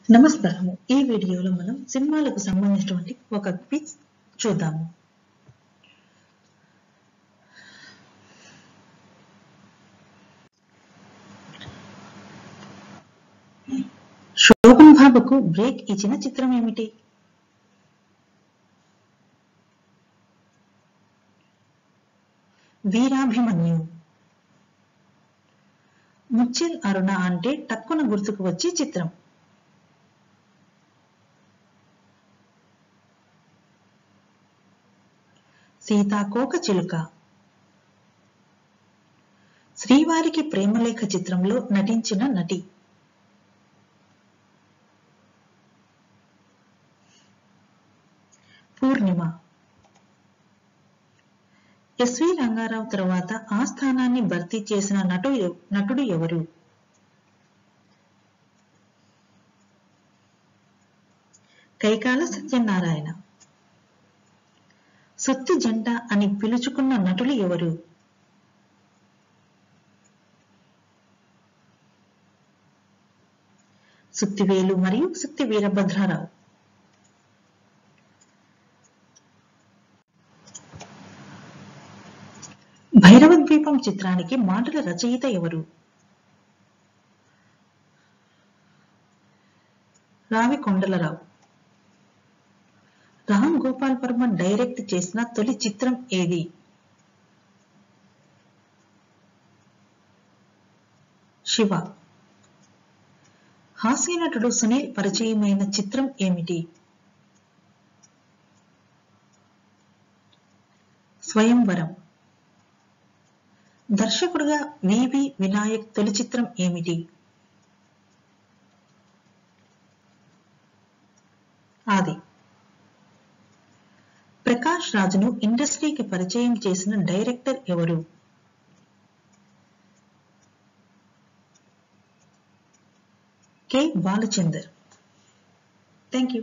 నమస్కారము. ఈ వీడియోలో మనం సినిమాలకు సంబంధించినటువంటి ఒక క్విజ్ చూద్దాము. శోభన్ బాబుకు బ్రేక్ ఇచ్చిన చిత్రం ఏమిటి? వీరాభిమన్యు. ముచ్చిల్ అరుణ అంటే టక్కున గుర్తుకు వచ్చే చిత్రం. సీతాకోక చిలుక. శ్రీవారికి ప్రేమలేఖ చిత్రంలో నటించిన నటి. పూర్ణిమ. ఎస్వి రంగారావు తర్వాత ఆ స్థానాన్ని భర్తీ చేసిన నటుడు ఎవరు? కైకాల సత్యనారాయణ. సుత్తి జంట అని పిలుచుకున్న నటులు ఎవరు? సుత్తివేలు మరియు సుత్తి వీరభద్రారావు. భైరవ ద్వీపం చిత్రానికి మాటల రచయిత ఎవరు? రావి కొండలరావు. రామ్ గోపాల్ వర్మ డైరెక్ట్ చేసిన తొలి చిత్రం ఏది? శివ. హాస్యనటుడు సునీల్ పరిచయమైన చిత్రం ఏమిటి? స్వయంవరం. దర్శకుడుగా వివి వినాయక్ తొలి చిత్రం ఏమిటి? ఆది. ప్రకాష్ రాజును ఇండస్ట్రీకి పరిచయం చేసిన డైరెక్టర్ ఎవరు? కె బాలచందర్. Thank you.